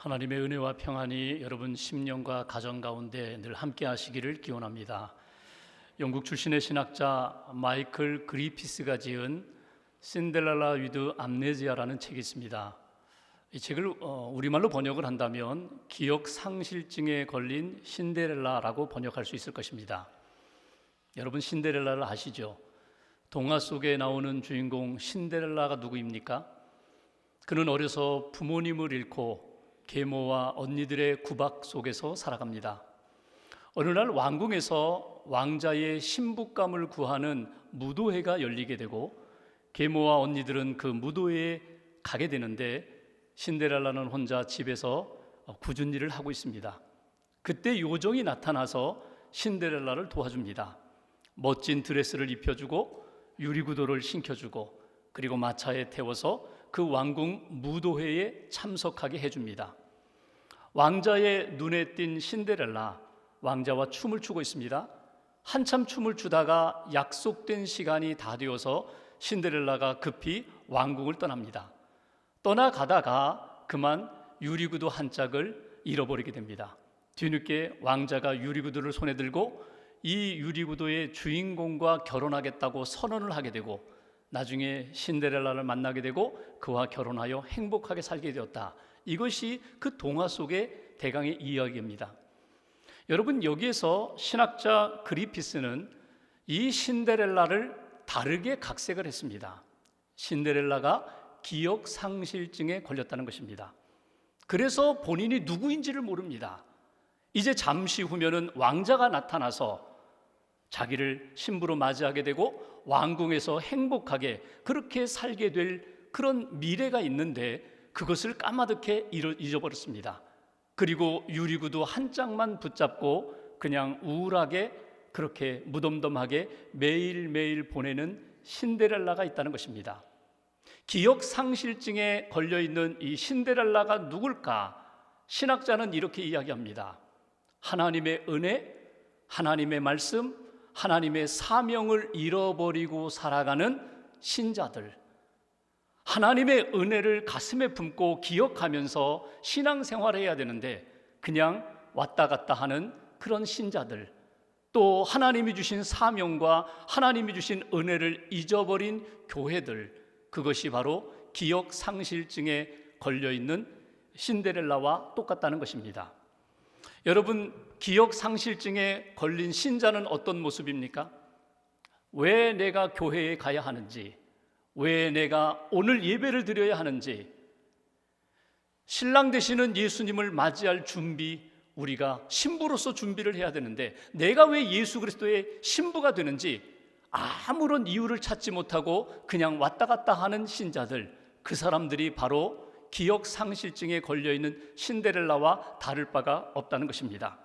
하나님의 은혜와 평안이 여러분 심령과 가정 가운데 늘 함께 하시기를 기원합니다. 영국 출신의 신학자 마이클 그리피스가 지은 신데렐라 위드 암네지아라는 책이 있습니다. 이 책을 우리말로 번역을 한다면 기억 상실증에 걸린 신데렐라라고 번역할 수 있을 것입니다. 여러분 신데렐라를 아시죠? 동화 속에 나오는 주인공 신데렐라가 누구입니까? 그는 어려서 부모님을 잃고 계모와 언니들의 구박 속에서 살아갑니다. 어느 날 왕궁에서 왕자의 신부감을 구하는 무도회가 열리게 되고 계모와 언니들은 그 무도회에 가게 되는데 신데렐라는 혼자 집에서 굳은 일을 하고 있습니다. 그때 요정이 나타나서 신데렐라를 도와줍니다. 멋진 드레스를 입혀주고 유리구두를 신겨주고 그리고 마차에 태워서 그 왕궁 무도회에 참석하게 해줍니다. 왕자의 눈에 띈 신데렐라, 왕자와 춤을 추고 있습니다. 한참 춤을 추다가 약속된 시간이 다 되어서 신데렐라가 급히 왕궁을 떠납니다. 떠나가다가 그만 유리구두 한 짝을 잃어버리게 됩니다. 뒤늦게 왕자가 유리구두를 손에 들고 이 유리구두의 주인공과 결혼하겠다고 선언을 하게 되고 나중에 신데렐라를 만나게 되고 그와 결혼하여 행복하게 살게 되었다. 이것이 그 동화 속의 대강의 이야기입니다. 여러분 여기에서 신학자 그리피스는 이 신데렐라를 다르게 각색을 했습니다. 신데렐라가 기억상실증에 걸렸다는 것입니다. 그래서 본인이 누구인지를 모릅니다. 이제 잠시 후면은 왕자가 나타나서 자기를 신부로 맞이하게 되고 왕궁에서 행복하게 그렇게 살게 될 그런 미래가 있는데 그것을 까마득해 잊어버렸습니다. 그리고 유리구두 한 짝만 붙잡고 그냥 우울하게 그렇게 무덤덤하게 매일매일 보내는 신데렐라가 있다는 것입니다. 기억상실증에 걸려있는 이 신데렐라가 누굴까? 신학자는 이렇게 이야기합니다. 하나님의 은혜, 하나님의 말씀, 하나님의 사명을 잃어버리고 살아가는 신자들, 하나님의 은혜를 가슴에 품고 기억하면서 신앙생활을 해야 되는데 그냥 왔다 갔다 하는 그런 신자들, 또 하나님이 주신 사명과 하나님이 주신 은혜를 잊어버린 교회들, 그것이 바로 기억상실증에 걸려있는 신데렐라와 똑같다는 것입니다. 여러분 기억상실증에 걸린 신자는 어떤 모습입니까? 왜 내가 교회에 가야 하는지, 왜 내가 오늘 예배를 드려야 하는지, 신랑 되시는 예수님을 맞이할 준비, 우리가 신부로서 준비를 해야 되는데 내가 왜 예수 그리스도의 신부가 되는지 아무런 이유를 찾지 못하고 그냥 왔다 갔다 하는 신자들, 그 사람들이 바로 기억상실증에 걸려있는 신데렐라와 다를 바가 없다는 것입니다.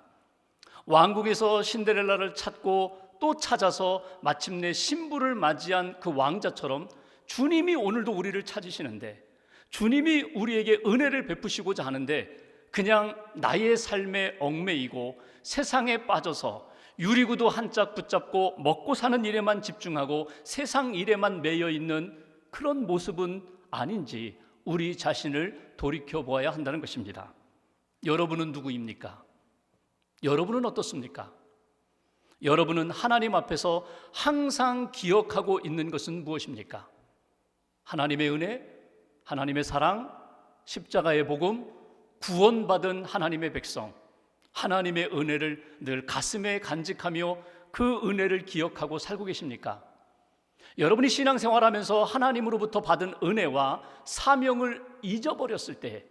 왕궁에서 신데렐라를 찾고 또 찾아서 마침내 신부를 맞이한 그 왕자처럼 주님이 오늘도 우리를 찾으시는데, 주님이 우리에게 은혜를 베푸시고자 하는데 그냥 나의 삶에 얽매이고 세상에 빠져서 유리구두 한 짝 붙잡고 먹고 사는 일에만 집중하고 세상 일에만 매여 있는 그런 모습은 아닌지 우리 자신을 돌이켜보아야 한다는 것입니다. 여러분은 누구입니까? 여러분은 어떻습니까? 여러분은 하나님 앞에서 항상 기억하고 있는 것은 무엇입니까? 하나님의 은혜, 하나님의 사랑, 십자가의 복음, 구원받은 하나님의 백성, 하나님의 은혜를 늘 가슴에 간직하며 그 은혜를 기억하고 살고 계십니까? 여러분이 신앙생활하면서 하나님으로부터 받은 은혜와 사명을 잊어버렸을 때,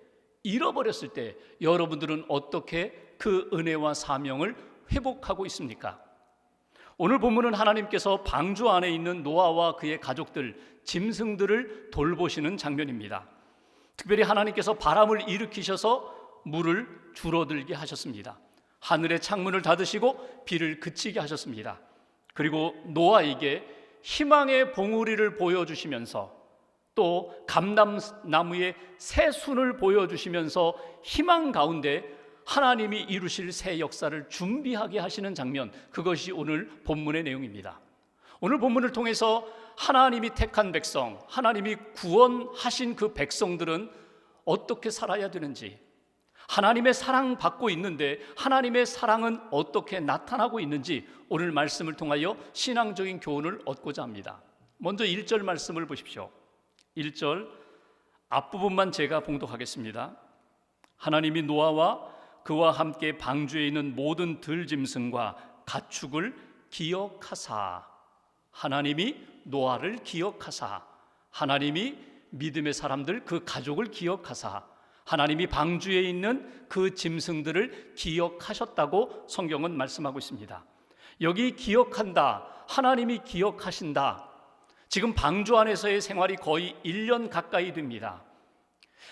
잃어버렸을 때 여러분들은 어떻게 그 은혜와 사명을 회복하고 있습니까? 오늘 본문은 하나님께서 방주 안에 있는 노아와 그의 가족들, 짐승들을 돌보시는 장면입니다. 특별히 하나님께서 바람을 일으키셔서 물을 줄어들게 하셨습니다. 하늘의 창문을 닫으시고 비를 그치게 하셨습니다. 그리고 노아에게 희망의 봉우리를 보여주시면서 또 감람나무의 새 순을 보여주시면서 희망 가운데 하나님이 이루실 새 역사를 준비하게 하시는 장면, 그것이 오늘 본문의 내용입니다. 오늘 본문을 통해서 하나님이 택한 백성, 하나님이 구원하신 그 백성들은 어떻게 살아야 되는지, 하나님의 사랑 받고 있는데 하나님의 사랑은 어떻게 나타나고 있는지 오늘 말씀을 통하여 신앙적인 교훈을 얻고자 합니다. 먼저 1절 말씀을 보십시오. 1절 앞부분만 제가 봉독하겠습니다. 하나님이 노아와 그와 함께 방주에 있는 모든 들짐승과 가축을 기억하사, 하나님이 노아를 기억하사, 하나님이 믿음의 사람들 그 가족을 기억하사, 하나님이 방주에 있는 그 짐승들을 기억하셨다고 성경은 말씀하고 있습니다. 여기 기억한다, 하나님이 기억하신다. 지금 방주 안에서의 생활이 거의 1년 가까이 됩니다.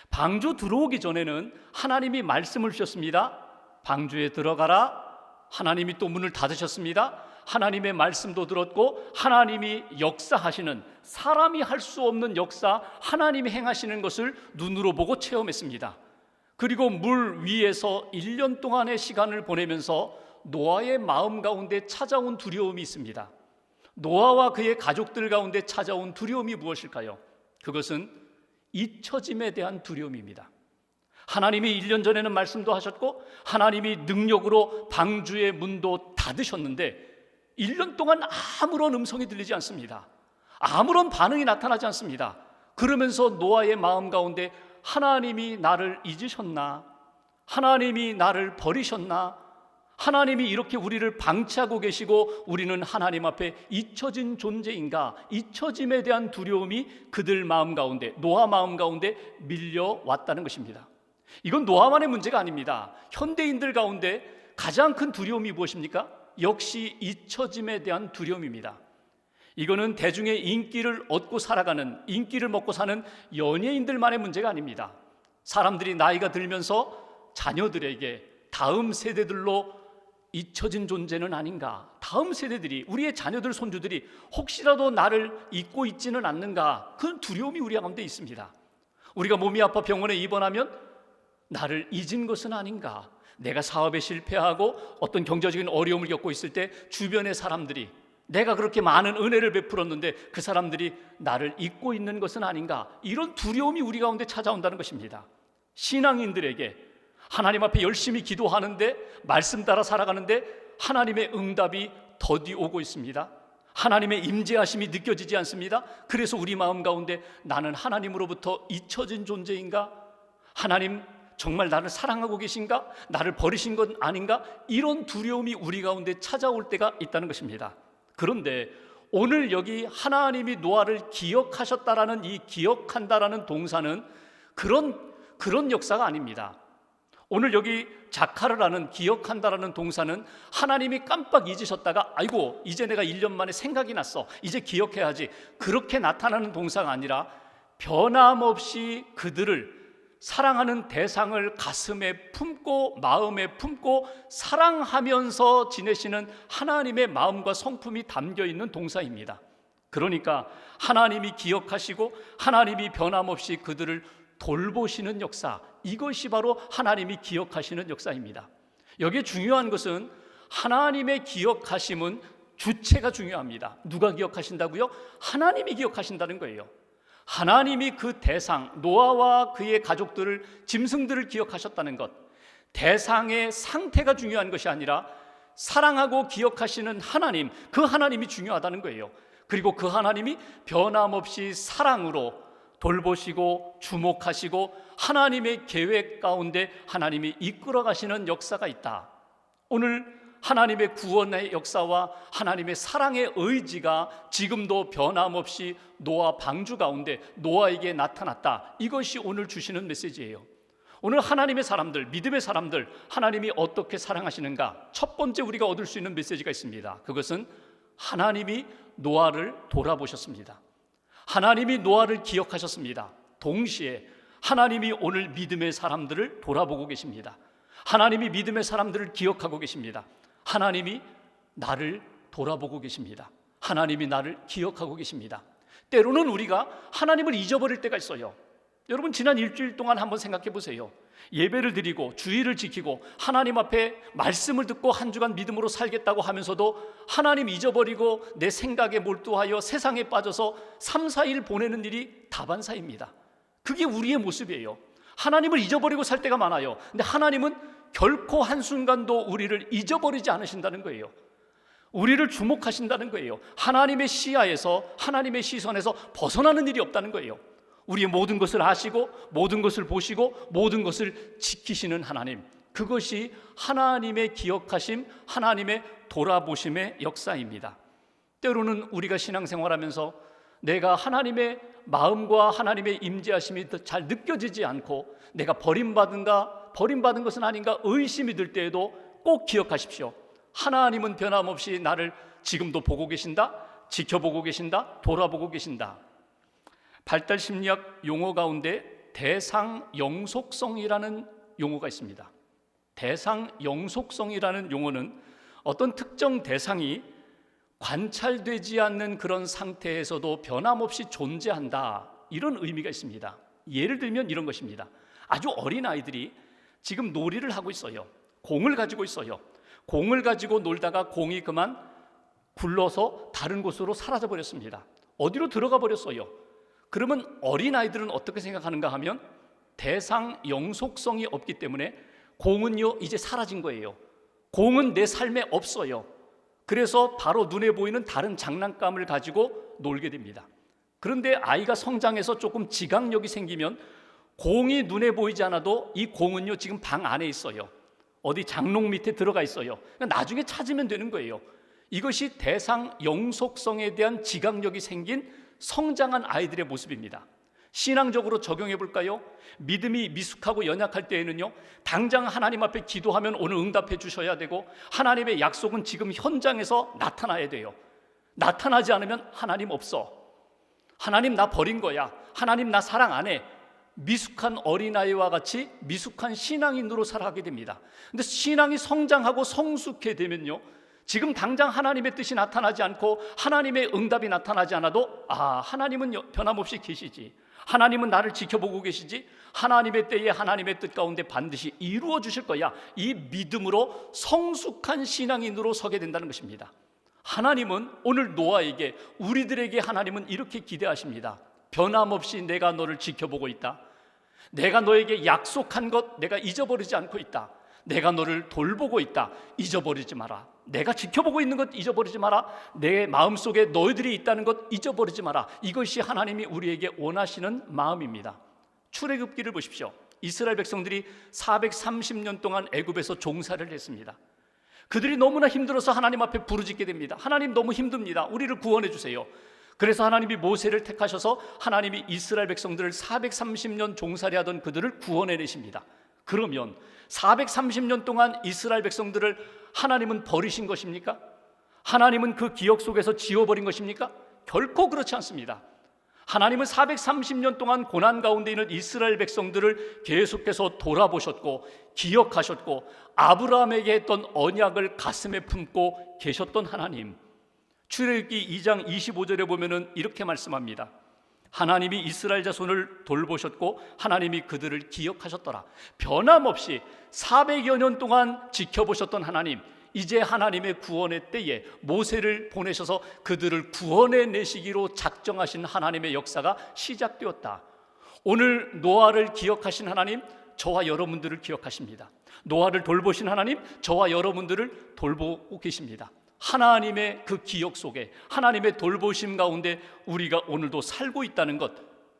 방주 들어오기 전에는 하나님이 말씀을 주셨습니다. 방주에 들어가라. 하나님이 또 문을 닫으셨습니다. 하나님의 말씀도 들었고 하나님이 역사하시는, 사람이 할 수 없는 역사, 하나님이 행하시는 것을 눈으로 보고 체험했습니다. 그리고 물 위에서 1년 동안의 시간을 보내면서 노아의 마음 가운데 찾아온 두려움이 있습니다. 노아와 그의 가족들 가운데 찾아온 두려움이 무엇일까요? 그것은 잊혀짐에 대한 두려움입니다. 하나님이 1년 전에는 말씀도 하셨고 하나님이 능력으로 방주의 문도 닫으셨는데 1년 동안 아무런 음성이 들리지 않습니다. 아무런 반응이 나타나지 않습니다. 그러면서 노아의 마음 가운데 하나님이 나를 잊으셨나? 하나님이 나를 버리셨나? 하나님이 이렇게 우리를 방치하고 계시고 우리는 하나님 앞에 잊혀진 존재인가? 잊혀짐에 대한 두려움이 그들 마음 가운데, 노아 마음 가운데 밀려왔다는 것입니다. 이건 노아만의 문제가 아닙니다. 현대인들 가운데 가장 큰 두려움이 무엇입니까? 역시 잊혀짐에 대한 두려움입니다. 이거는 대중의 인기를 얻고 살아가는, 인기를 먹고 사는 연예인들만의 문제가 아닙니다. 사람들이 나이가 들면서 자녀들에게 다음 세대들로 잊혀진 존재는 아닌가, 다음 세대들이, 우리의 자녀들, 손주들이 혹시라도 나를 잊고 있지는 않는가, 그런 두려움이 우리 가운데 있습니다. 우리가 몸이 아파 병원에 입원하면 나를 잊은 것은 아닌가, 내가 사업에 실패하고 어떤 경제적인 어려움을 겪고 있을 때 주변의 사람들이, 내가 그렇게 많은 은혜를 베풀었는데 그 사람들이 나를 잊고 있는 것은 아닌가, 이런 두려움이 우리 가운데 찾아온다는 것입니다. 신앙인들에게 하나님 앞에 열심히 기도하는데, 말씀 따라 살아가는데 하나님의 응답이 더디 오고 있습니다. 하나님의 임재하심이 느껴지지 않습니다. 그래서 우리 마음 가운데 나는 하나님으로부터 잊혀진 존재인가? 하나님 정말 나를 사랑하고 계신가? 나를 버리신 건 아닌가? 이런 두려움이 우리 가운데 찾아올 때가 있다는 것입니다. 그런데 오늘 여기 하나님이 노아를 기억하셨다라는 이 기억한다라는 동사는 그런 역사가 아닙니다. 오늘 여기 자카르라는, 기억한다라는 동사는 하나님이 깜빡 잊으셨다가 아이고 이제 내가 1년 만에 생각이 났어, 이제 기억해야지, 그렇게 나타나는 동사가 아니라 변함없이 그들을, 사랑하는 대상을 가슴에 품고 마음에 품고 사랑하면서 지내시는 하나님의 마음과 성품이 담겨있는 동사입니다. 그러니까 하나님이 기억하시고 하나님이 변함없이 그들을 돌보시는 역사, 이것이 바로 하나님이 기억하시는 역사입니다. 여기에 중요한 것은 하나님의 기억하심은 주체가 중요합니다. 누가 기억하신다고요? 하나님이 기억하신다는 거예요. 하나님이 그 대상, 노아와 그의 가족들을, 짐승들을 기억하셨다는 것, 대상의 상태가 중요한 것이 아니라 사랑하고 기억하시는 하나님, 그 하나님이 중요하다는 거예요. 그리고 그 하나님이 변함없이 사랑으로 돌보시고 주목하시고 하나님의 계획 가운데 하나님이 이끌어 가시는 역사가 있다. 오늘 하나님의 구원의 역사와 하나님의 사랑의 의지가 지금도 변함없이 노아 방주 가운데 노아에게 나타났다. 이것이 오늘 주시는 메시지예요. 오늘 하나님의 사람들, 믿음의 사람들, 하나님이 어떻게 사랑하시는가? 첫 번째 우리가 얻을 수 있는 메시지가 있습니다. 그것은 하나님이 노아를 돌아보셨습니다. 하나님이 노아를 기억하셨습니다. 동시에 하나님이 오늘 믿음의 사람들을 돌아보고 계십니다. 하나님이 믿음의 사람들을 기억하고 계십니다. 하나님이 나를 돌아보고 계십니다. 하나님이 나를 기억하고 계십니다. 때로는 우리가 하나님을 잊어버릴 때가 있어요. 여러분, 지난 일주일 동안 한번 생각해 보세요. 예배를 드리고 주의를 지키고 하나님 앞에 말씀을 듣고 한 주간 믿음으로 살겠다고 하면서도 하나님 잊어버리고 내 생각에 몰두하여 세상에 빠져서 3, 4일 보내는 일이 다반사입니다. 그게 우리의 모습이에요. 하나님을 잊어버리고 살 때가 많아요. 근데 하나님은 결코 한순간도 우리를 잊어버리지 않으신다는 거예요. 우리를 주목하신다는 거예요. 하나님의 시야에서, 하나님의 시선에서 벗어나는 일이 없다는 거예요. 우리의 모든 것을 아시고 모든 것을 보시고 모든 것을 지키시는 하나님, 그것이 하나님의 기억하심, 하나님의 돌아보심의 역사입니다. 때로는 우리가 신앙생활하면서 내가 하나님의 마음과 하나님의 임재하심이 잘 느껴지지 않고 내가 버림받은 것은 아닌가 의심이 들 때에도 꼭 기억하십시오. 하나님은 변함없이 나를 지금도 보고 계신다, 지켜보고 계신다, 돌아보고 계신다. 발달 심리학 용어 가운데 대상 영속성이라는 용어가 있습니다. 대상 영속성이라는 용어는 어떤 특정 대상이 관찰되지 않는 그런 상태에서도 변함없이 존재한다, 이런 의미가 있습니다. 예를 들면 이런 것입니다. 아주 어린 아이들이 지금 놀이를 하고 있어요. 공을 가지고 있어요. 공을 가지고 놀다가 공이 그만 굴러서 다른 곳으로 사라져 버렸습니다. 어디로 들어가 버렸어요. 그러면 어린 아이들은 어떻게 생각하는가 하면 대상 영속성이 없기 때문에 공은요 이제 사라진 거예요. 공은 내 삶에 없어요. 그래서 바로 눈에 보이는 다른 장난감을 가지고 놀게 됩니다. 그런데 아이가 성장해서 조금 지각력이 생기면 공이 눈에 보이지 않아도 이 공은요 지금 방 안에 있어요. 어디 장롱 밑에 들어가 있어요. 나중에 찾으면 되는 거예요. 이것이 대상 영속성에 대한 지각력이 생긴 성장한 아이들의 모습입니다. 신앙적으로 적용해 볼까요? 믿음이 미숙하고 연약할 때에는요, 당장 하나님 앞에 기도하면 오늘 응답해 주셔야 되고, 하나님의 약속은 지금 현장에서 나타나야 돼요. 나타나지 않으면 하나님 없어, 하나님 나 버린 거야, 하나님 나 사랑 안 해, 미숙한 어린아이와 같이 미숙한 신앙인으로 살아가게 됩니다. 근데 신앙이 성장하고 성숙해 되면요, 지금 당장 하나님의 뜻이 나타나지 않고 하나님의 응답이 나타나지 않아도 하나님은 변함없이 계시지, 하나님은 나를 지켜보고 계시지, 하나님의 때에 하나님의 뜻 가운데 반드시 이루어 주실 거야, 이 믿음으로 성숙한 신앙인으로 서게 된다는 것입니다. 하나님은 오늘 노아에게, 우리들에게 하나님은 이렇게 기대하십니다. 변함없이 내가 너를 지켜보고 있다. 내가 너에게 약속한 것 내가 잊어버리지 않고 있다. 내가 너를 돌보고 있다. 잊어버리지 마라. 내가 지켜보고 있는 것 잊어버리지 마라. 내 마음속에 너희들이 있다는 것 잊어버리지 마라. 이것이 하나님이 우리에게 원하시는 마음입니다. 출애굽기를 보십시오. 이스라엘 백성들이 430년 동안 애굽에서 종살이를 했습니다. 그들이 너무나 힘들어서 하나님 앞에 부르짖게 됩니다. 하나님 너무 힘듭니다. 우리를 구원해 주세요. 그래서 하나님이 모세를 택하셔서 하나님이 이스라엘 백성들을 430년 종살이하던 그들을 구원해 내십니다. 그러면 430년 동안 이스라엘 백성들을 하나님은 버리신 것입니까? 하나님은 그 기억 속에서 지워버린 것입니까? 결코 그렇지 않습니다. 하나님은 430년 동안 고난 가운데 있는 이스라엘 백성들을 계속해서 돌아보셨고 기억하셨고 아브라함에게 했던 언약을 가슴에 품고 계셨던 하나님. 출애굽기 2장 25절에 보면은 이렇게 말씀합니다. 하나님이 이스라엘 자손을 돌보셨고 하나님이 그들을 기억하셨더라. 변함없이 400여 년 동안 지켜보셨던 하나님, 이제 하나님의 구원의 때에 모세를 보내셔서 그들을 구원해 내시기로 작정하신 하나님의 역사가 시작되었다. 오늘 노아를 기억하신 하나님, 저와 여러분들을 기억하십니다. 노아를 돌보신 하나님, 저와 여러분들을 돌보고 계십니다. 하나님의 그 기억 속에, 하나님의 돌보심 가운데 우리가 오늘도 살고 있다는 것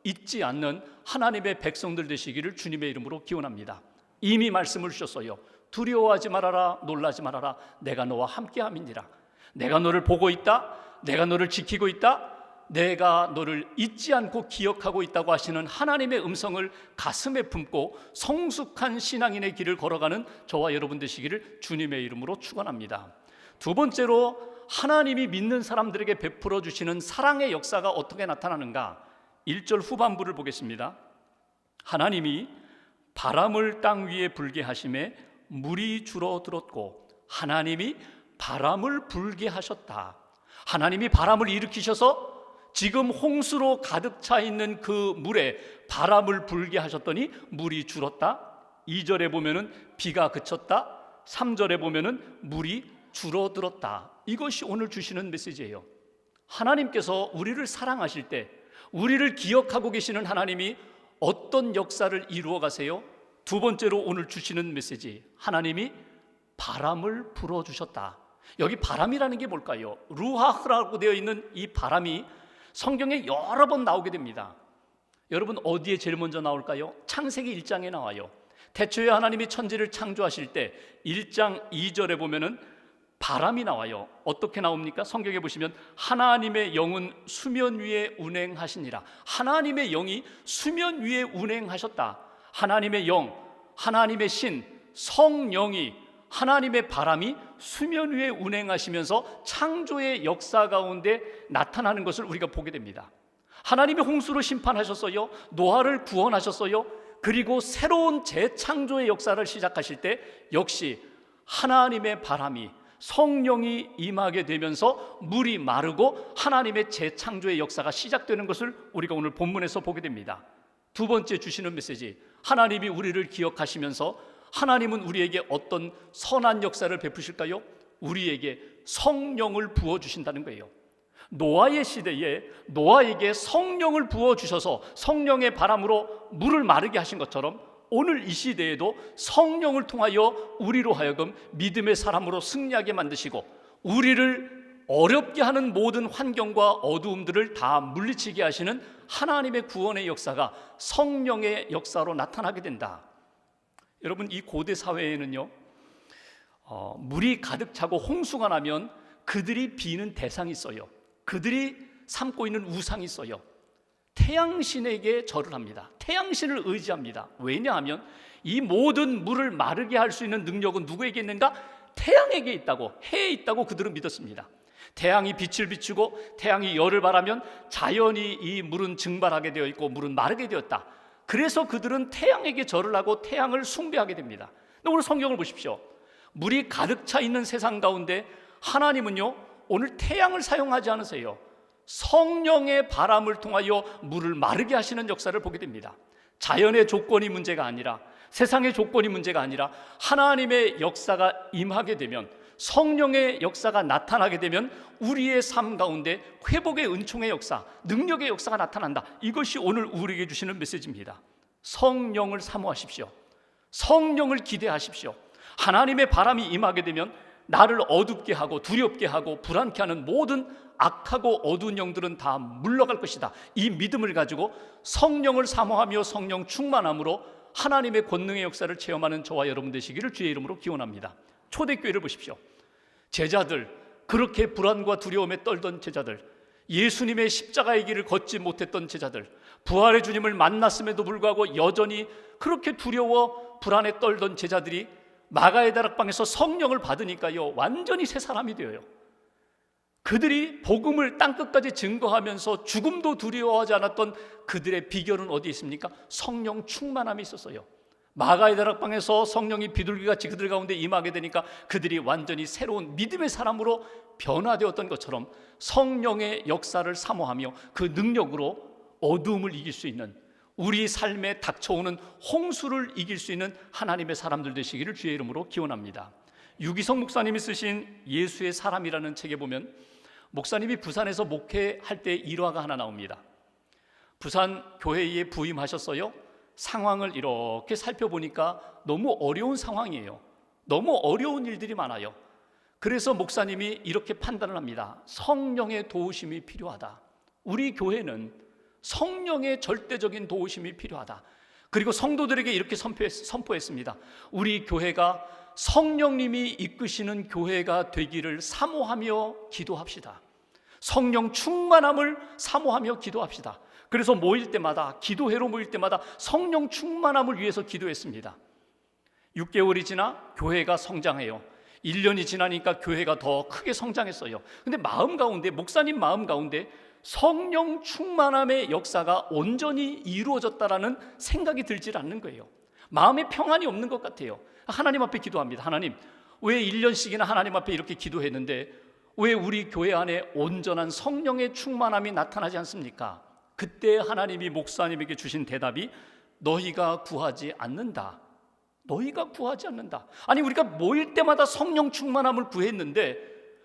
잊지 않는 하나님의 백성들 되시기를 주님의 이름으로 기원합니다. 이미 말씀을 주셨어요. 두려워하지 말아라, 놀라지 말아라, 내가 너와 함께함이니라. 내가 너를 보고 있다, 내가 너를 지키고 있다, 내가 너를 잊지 않고 기억하고 있다고 하시는 하나님의 음성을 가슴에 품고 성숙한 신앙인의 길을 걸어가는 저와 여러분 되시기를 주님의 이름으로 축원합니다. 두 번째로 하나님이 믿는 사람들에게 베풀어 주시는 사랑의 역사가 어떻게 나타나는가? 1절 후반부를 보겠습니다. 하나님이 바람을 땅 위에 불게 하심에 물이 줄어들었고 하나님이 바람을 불게 하셨다. 하나님이 바람을 일으키셔서 지금 홍수로 가득 차 있는 그 물에 바람을 불게 하셨더니 물이 줄었다. 2절에 보면은 비가 그쳤다. 3절에 보면은 물이 줄어들었다. 이것이 오늘 주시는 메시지예요. 하나님께서 우리를 사랑하실 때, 우리를 기억하고 계시는 하나님이 어떤 역사를 이루어 가세요? 두 번째로 오늘 주시는 메시지, 하나님이 바람을 불어주셨다. 여기 바람이라는 게 뭘까요? 루하흐라고 되어 있는 이 바람이 성경에 여러 번 나오게 됩니다. 여러분, 어디에 제일 먼저 나올까요? 창세기 1장에 나와요. 태초에 하나님이 천지를 창조하실 때 1장 2절에 보면은 바람이 나와요. 어떻게 나옵니까? 성경에 보시면 하나님의 영은 수면 위에 운행하시니라. 하나님의 영이 수면 위에 운행하셨다. 하나님의 영, 하나님의 신, 성령이, 하나님의 바람이 수면 위에 운행하시면서 창조의 역사 가운데 나타나는 것을 우리가 보게 됩니다. 하나님이 홍수로 심판하셨어요. 노아를 구원하셨어요. 그리고 새로운 재창조의 역사를 시작하실 때 역시 하나님의 바람이, 성령이 임하게 되면서 물이 마르고 하나님의 재창조의 역사가 시작되는 것을 우리가 오늘 본문에서 보게 됩니다. 두 번째 주시는 메시지, 하나님이 우리를 기억하시면서 하나님은 우리에게 어떤 선한 역사를 베푸실까요? 우리에게 성령을 부어주신다는 거예요. 노아의 시대에 노아에게 성령을 부어주셔서 성령의 바람으로 물을 마르게 하신 것처럼 오늘 이 시대에도 성령을 통하여 우리로 하여금 믿음의 사람으로 승리하게 만드시고 우리를 어렵게 하는 모든 환경과 어두움들을 다 물리치게 하시는 하나님의 구원의 역사가 성령의 역사로 나타나게 된다. 여러분, 이 고대 사회에는요, 물이 가득 차고 홍수가 나면 그들이 비는 대상이 있어요. 그들이 삼고 있는 우상이 있어요. 태양신에게 절을 합니다. 태양신을 의지합니다. 왜냐하면 이 모든 물을 마르게 할 수 있는 능력은 누구에게 있는가? 태양에게 있다고, 해에 있다고 그들은 믿었습니다. 태양이 빛을 비추고 태양이 열을 발하면 자연히 이 물은 증발하게 되어 있고 물은 마르게 되었다. 그래서 그들은 태양에게 절을 하고 태양을 숭배하게 됩니다. 근데 오늘 성경을 보십시오. 물이 가득 차 있는 세상 가운데 하나님은요, 오늘 태양을 사용하지 않으세요. 성령의 바람을 통하여 물을 마르게 하시는 역사를 보게 됩니다. 자연의 조건이 문제가 아니라, 세상의 조건이 문제가 아니라 하나님의 역사가 임하게 되면, 성령의 역사가 나타나게 되면 우리의 삶 가운데 회복의 은총의 역사, 능력의 역사가 나타난다. 이것이 오늘 우리에게 주시는 메시지입니다. 성령을 사모하십시오. 성령을 기대하십시오. 하나님의 바람이 임하게 되면 나를 어둡게 하고 두렵게 하고 불안케 하는 모든 악하고 어두운 영들은 다 물러갈 것이다. 이 믿음을 가지고 성령을 사모하며 성령 충만함으로 하나님의 권능의 역사를 체험하는 저와 여러분 되시기를 주의 이름으로 기원합니다. 초대교회를 보십시오. 제자들, 그렇게 불안과 두려움에 떨던 제자들, 예수님의 십자가의 길을 걷지 못했던 제자들, 부활의 주님을 만났음에도 불구하고 여전히 그렇게 두려워 불안에 떨던 제자들이 마가의 다락방에서 성령을 받으니까요, 완전히 새 사람이 되어요. 그들이 복음을 땅끝까지 증거하면서 죽음도 두려워하지 않았던 그들의 비결은 어디에 있습니까? 성령 충만함이 있었어요. 마가의 다락방에서 성령이 비둘기같이 그들 가운데 임하게 되니까 그들이 완전히 새로운 믿음의 사람으로 변화되었던 것처럼 성령의 역사를 사모하며 그 능력으로 어두움을 이길 수 있는, 우리 삶에 닥쳐오는 홍수를 이길 수 있는 하나님의 사람들 되시기를 주의 이름으로 기원합니다. 유기성 목사님이 쓰신 예수의 사람이라는 책에 보면 목사님이 부산에서 목회할 때 일화가 하나 나옵니다. 부산 교회에 부임하셨어요. 상황을 이렇게 살펴보니까 너무 어려운 상황이에요. 너무 어려운 일들이 많아요. 그래서 목사님이 이렇게 판단을 합니다. 성령의 도우심이 필요하다. 우리 교회는 성령의 절대적인 도우심이 필요하다. 그리고 성도들에게 이렇게 선포했습니다. 우리 교회가 성령님이 이끄시는 교회가 되기를 사모하며 기도합시다. 성령 충만함을 사모하며 기도합시다. 그래서 모일 때마다, 기도회로 모일 때마다 성령 충만함을 위해서 기도했습니다. 6개월이 지나 교회가 성장해요. 1년이 지나니까 교회가 더 크게 성장했어요. 근데 마음 가운데, 목사님 마음 가운데 성령 충만함의 역사가 온전히 이루어졌다라는 생각이 들질 않는 거예요. 마음에 평안이 없는 것 같아요. 하나님 앞에 기도합니다. 하나님, 왜 1년씩이나 하나님 앞에 이렇게 기도했는데 왜 우리 교회 안에 온전한 성령의 충만함이 나타나지 않습니까? 그때 하나님이 목사님에게 주신 대답이 너희가 구하지 않는다. 너희가 구하지 않는다. 아니, 우리가 모일 때마다 성령 충만함을 구했는데,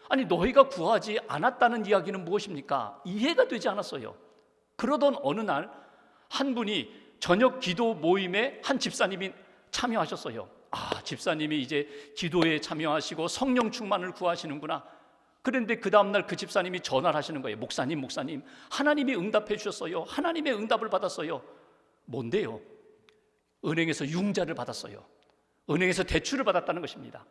아니, 너희가 구하지 않았다는 이야기는 무엇입니까? 이해가 되지 않았어요. 그러던 어느 날 한 분이 저녁 기도 모임에 한 집사님이 참여하셨어요. 집사님이 이제 기도에 참여하시고 성령 충만을 구하시는구나. 그런데 그 다음날 그 집사님이 전화를 하시는 거예요. 목사님, 하나님이 응답해 주셨어요. 하나님의 응답을 받았어요. 뭔데요? 은행에서 융자를 받았어요. 은행에서 대출을 받았다는 것입니다.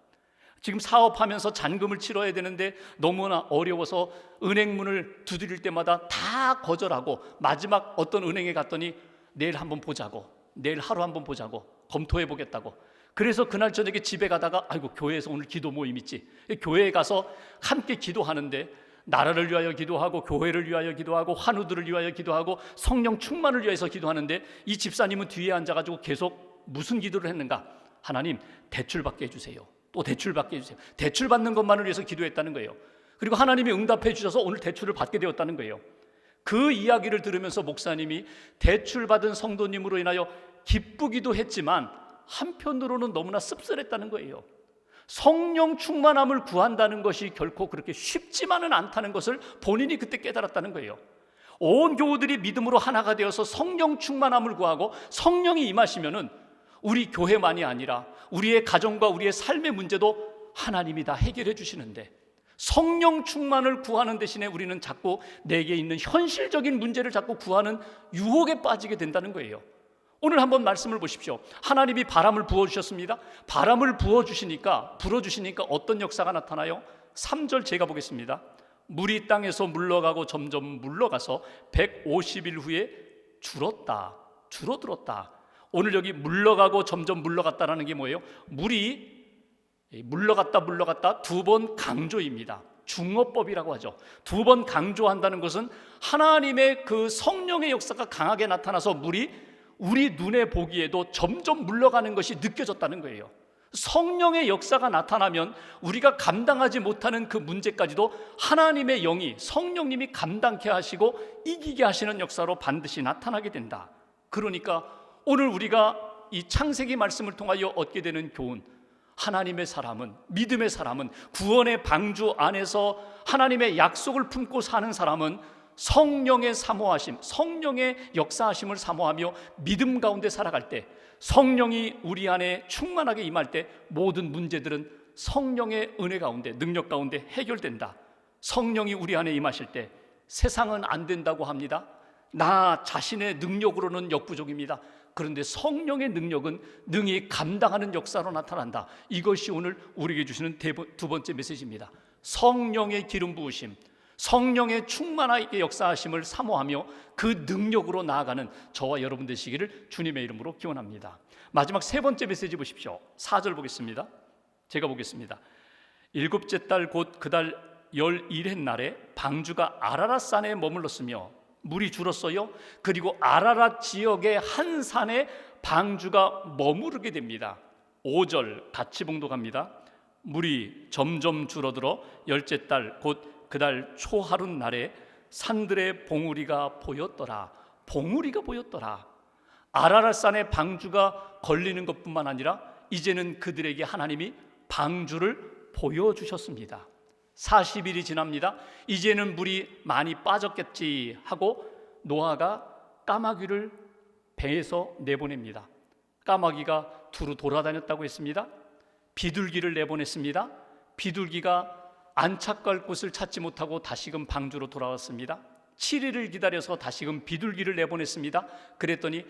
지금 사업하면서 잔금을 치러야 되는데 너무나 어려워서 은행 문을 두드릴 때마다 다 거절하고 마지막 어떤 은행에 갔더니 내일 한번 보자고, 내일 하루 한번 보자고, 검토해 보겠다고. 그래서 그날 저녁에 집에 가다가 교회에서 오늘 기도 모임 있지. 교회에 가서 함께 기도하는데 나라를 위하여 기도하고 교회를 위하여 기도하고 환우들을 위하여 기도하고 성령 충만을 위해서 기도하는데 이 집사님은 뒤에 앉아가지고 계속 무슨 기도를 했는가? 하나님, 대출 받게 해주세요. 또 대출 받게 해주세요. 대출 받는 것만을 위해서 기도했다는 거예요. 그리고 하나님이 응답해 주셔서 오늘 대출을 받게 되었다는 거예요. 그 이야기를 들으면서 목사님이 대출 받은 성도님으로 인하여 기쁘기도 했지만 한편으로는 너무나 씁쓸했다는 거예요. 성령 충만함을 구한다는 것이 결코 그렇게 쉽지만은 않다는 것을 본인이 그때 깨달았다는 거예요. 온 교우들이 믿음으로 하나가 되어서 성령 충만함을 구하고 성령이 임하시면은 우리 교회만이 아니라 우리의 가정과 우리의 삶의 문제도 하나님이 다 해결해 주시는데 성령 충만을 구하는 대신에 우리는 자꾸 내게 있는 현실적인 문제를 자꾸 구하는 유혹에 빠지게 된다는 거예요. 오늘 한번 말씀을 보십시오. 하나님이 바람을 부어주셨습니다. 바람을 불어주시니까 어떤 역사가 나타나요? 3절 제가 보겠습니다. 물이 땅에서 물러가고 점점 물러가서 150일 후에 줄어들었다. 오늘 여기 물러가고 점점 물러갔다라는 게 뭐예요? 물이 물러갔다 두 번 강조입니다. 중어법이라고 하죠. 두 번 강조한다는 것은 하나님의 그 성령의 역사가 강하게 나타나서 물이 우리 눈에 보기에도 점점 물러가는 것이 느껴졌다는 거예요. 성령의 역사가 나타나면 우리가 감당하지 못하는 그 문제까지도 하나님의 영이, 성령님이 감당케 하시고 이기게 하시는 역사로 반드시 나타나게 된다. 그러니까 오늘 우리가 이 창세기 말씀을 통하여 얻게 되는 교훈, 하나님의 사람은, 믿음의 사람은, 구원의 방주 안에서 하나님의 약속을 품고 사는 사람은 성령의 사모하심, 성령의 역사하심을 사모하며 믿음 가운데 살아갈 때, 성령이 우리 안에 충만하게 임할 때 모든 문제들은 성령의 은혜 가운데, 능력 가운데 해결된다. 성령이 우리 안에 임하실 때 세상은 안 된다고 합니다. 나 자신의 능력으로는 역부족입니다. 그런데 성령의 능력은 능히 감당하는 역사로 나타난다. 이것이 오늘 우리에게 주시는 두 번째 메시지입니다. 성령의 기름 부으심, 성령의 충만하게 역사하심을 사모하며 그 능력으로 나아가는 저와 여러분 되시기를 주님의 이름으로 기원합니다. 마지막 세 번째 메시지 보십시오. 4절 보겠습니다. 제가 보겠습니다. 7째 달 곧 그 달 11의 날에 방주가 아라랏산에 머물렀으며 물이 줄었어요. 그리고 아라랏 지역의 한 산에 방주가 머무르게 됩니다. 5절 같이 봉독합니다. 물이 점점 줄어들어 10째 달 곧 그 달 초하룻 날에 산들의 봉우리가 보였더라. 봉우리가 보였더라. 아라랏산에 방주가 걸리는 것뿐만 아니라 이제는 그들에게 하나님이 방주를 보여주셨습니다. 40일이 지납니다. 이제는 물이 많이 빠졌겠지 하고 노아가 까마귀를 배에서 내보냅니다. 까마귀가 두루 돌아다녔다고 했습니다. 비둘기를 내보냈습니다. 비둘기가 안착할 곳을 찾지 못하고 다시금 방주로 돌아왔습니다. 7일을 기다려서 다시금 비둘기를 내보냈습니다. 그랬더니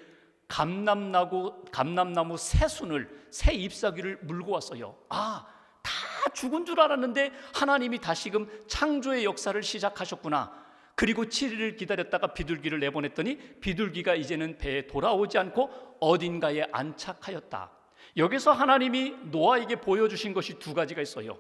감람나무 새 잎사귀를 물고 왔어요. 다 죽은 줄 알았는데 하나님이 다시금 창조의 역사를 시작하셨구나. 그리고 7일을 기다렸다가 비둘기를 내보냈더니 비둘기가 이제는 배에 돌아오지 않고 어딘가에 안착하였다. 여기서 하나님이 노아에게 보여주신 것이 두 가지가 있어요.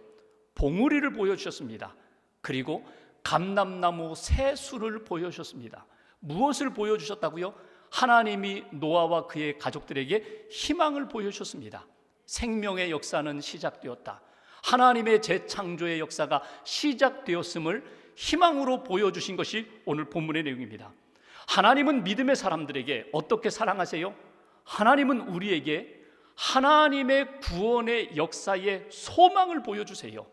봉우리를 보여주셨습니다. 그리고 감람나무 새 수를 보여주셨습니다. 무엇을 보여주셨다고요? 하나님이 노아와 그의 가족들에게 희망을 보여주셨습니다. 생명의 역사는 시작되었다. 하나님의 재창조의 역사가 시작되었음을 희망으로 보여주신 것이 오늘 본문의 내용입니다. 하나님은 믿음의 사람들에게 어떻게 사랑하세요? 하나님은 우리에게 하나님의 구원의 역사의 소망을 보여주세요.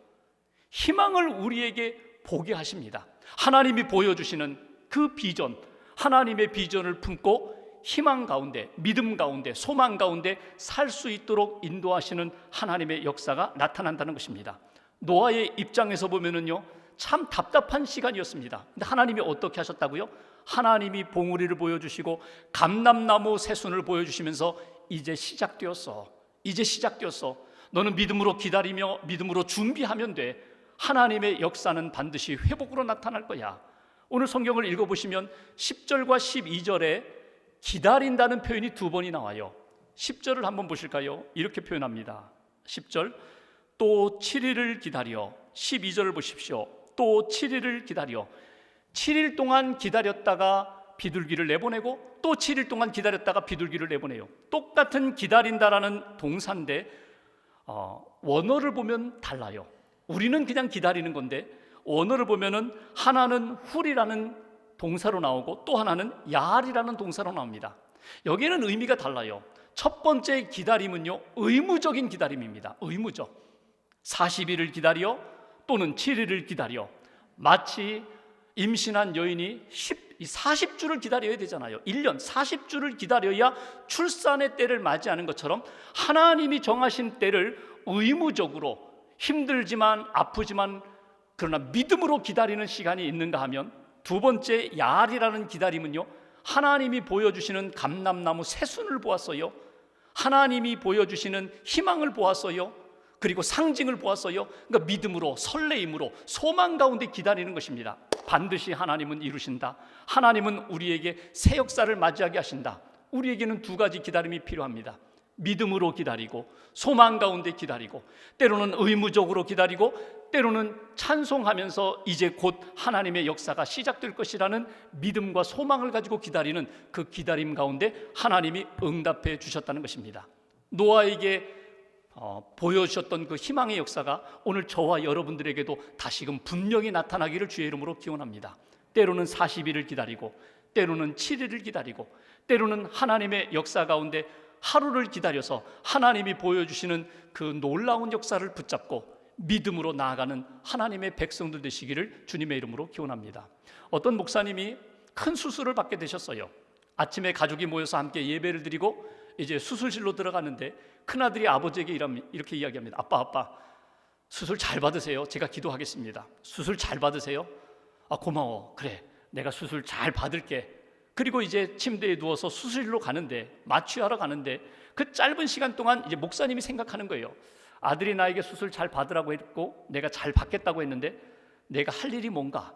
희망을 우리에게 보게 하십니다. 하나님이 보여주시는 그 비전, 하나님의 비전을 품고 희망 가운데, 믿음 가운데, 소망 가운데 살 수 있도록 인도하시는 하나님의 역사가 나타난다는 것입니다. 노아의 입장에서 보면은요, 참 답답한 시간이었습니다. 근데 하나님이 어떻게 하셨다고요? 하나님이 봉우리를 보여주시고 감람나무 새순을 보여주시면서 이제 시작되었어. 너는 믿음으로 기다리며 믿음으로 준비하면 돼. 하나님의 역사는 반드시 회복으로 나타날 거야. 오늘 성경을 읽어보시면 10절과 12절에 기다린다는 표현이 2번이 나와요. 10절을 한번 보실까요? 이렇게 표현합니다. 10절, 또 7일을 기다려. 12절을 보십시오. 또 7일을 기다려. 7일 동안 기다렸다가 비둘기를 내보내고 또 7일 동안 기다렸다가 비둘기를 내보내요. 똑같은 기다린다라는 동사인데 원어를 보면 달라요. 우리는 그냥 기다리는 건데 원어를 보면은 하나는 훌이라는 동사로 나오고 또 하나는 야알이라는 동사로 나옵니다. 여기는 의미가 달라요. 첫 번째 기다림은요, 의무적인 기다림입니다. 의무적. 40일을 기다려 또는 7일을 기다려. 마치 임신한 여인이 40주를 기다려야 되잖아요. 1년 40주를 기다려야 출산의 때를 맞이하는 것처럼 하나님이 정하신 때를 의무적으로 힘들지만 아프지만 그러나 믿음으로 기다리는 시간이 있는가 하면, 두 번째 야알이라는 기다림은요, 하나님이 보여주시는 감람나무 새순을 보았어요. 하나님이 보여주시는 희망을 보았어요. 그리고 상징을 보았어요. 그러니까 믿음으로, 설레임으로, 소망 가운데 기다리는 것입니다. 반드시 하나님은 이루신다. 하나님은 우리에게 새 역사를 맞이하게 하신다. 우리에게는 2가지 기다림이 필요합니다. 믿음으로 기다리고 소망 가운데 기다리고, 때로는 의무적으로 기다리고, 때로는 찬송하면서 이제 곧 하나님의 역사가 시작될 것이라는 믿음과 소망을 가지고 기다리는 그 기다림 가운데 하나님이 응답해 주셨다는 것입니다. 노아에게 보여주셨던 그 희망의 역사가 오늘 저와 여러분들에게도 다시금 분명히 나타나기를 주의 이름으로 기원합니다. 때로는 40일을 기다리고, 때로는 7일을 기다리고, 때로는 하나님의 역사 가운데 하루를 기다려서 하나님이 보여주시는 그 놀라운 역사를 붙잡고 믿음으로 나아가는 하나님의 백성들 되시기를 주님의 이름으로 기원합니다. 어떤 목사님이 큰 수술을 받게 되셨어요. 아침에 가족이 모여서 함께 예배를 드리고 이제 수술실로 들어가는데 큰아들이 아버지에게 이렇게 이야기합니다. 아빠, 수술 잘 받으세요. 제가 기도하겠습니다. 수술 잘 받으세요. 고마워. 그래, 내가 수술 잘 받을게. 그리고 이제 침대에 누워서 수술실로 가는데, 마취하러 가는데 그 짧은 시간 동안 이제 목사님이 생각하는 거예요. 아들이 나에게 수술 잘 받으라고 했고 내가 잘 받겠다고 했는데 내가 할 일이 뭔가?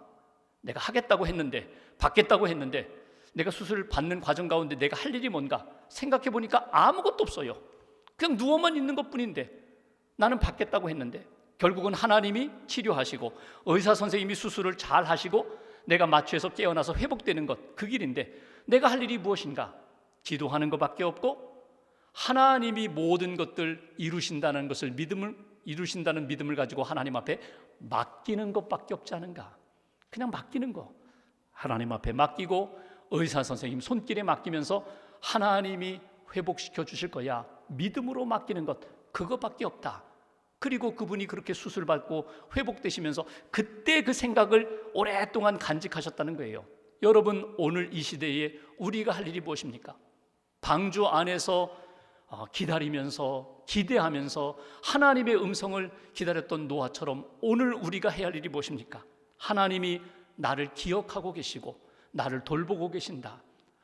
내가 하겠다고 했는데, 받겠다고 했는데, 내가 수술 받는 과정 가운데 내가 할 일이 뭔가? 생각해 보니까 아무것도 없어요. 그냥 누워만 있는 것뿐인데 나는 받겠다고 했는데, 결국은 하나님이 치료하시고 의사 선생님이 수술을 잘 하시고 내가 마취해서 깨어나서 회복되는 것, 그 길인데 내가 할 일이 무엇인가? 기도하는 것밖에 없고 하나님이 모든 것들 이루신다는 믿음을 가지고 하나님 앞에 맡기는 것밖에 없지 않은가? 그냥 맡기는 거. 하나님 앞에 맡기고 의사 선생님 손길에 맡기면서 하나님이 회복시켜 주실 거야. 믿음으로 맡기는 것, 그것밖에 없다. 그리고 그분이 그렇게 수술받고 회복되시면서 그때 그 생각을 오랫동안 간직하셨다는 거예요. 여러분, 오늘 이 시대에 우리가 할 일이 무엇입니까? 방주 안에서 기다리면서 기대하면서 하나님의 음성을 기다렸던 노아처럼 오늘 우리가 해야 할 일이 무엇입니까? 하나님이 나를 기억하고 계시고 나를 돌보고 계신다.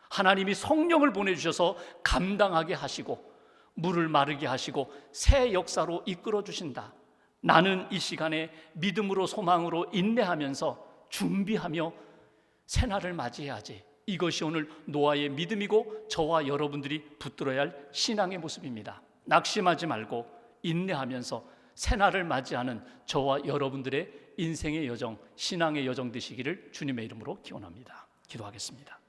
하나님이 성령을 보내주셔서 감당하게 하시고 물을 마르게 하시고 새 역사로 이끌어 주신다. 나는 이 시간에 믿음으로 소망으로 인내하면서 준비하며 새날을 맞이해야지. 이것이 오늘 노아의 믿음이고 저와 여러분들이 붙들어야 할 신앙의 모습입니다. 낙심하지 말고 인내하면서 새날을 맞이하는 저와 여러분들의 인생의 여정, 신앙의 여정 되시기를 주님의 이름으로 기원합니다. 기도하겠습니다.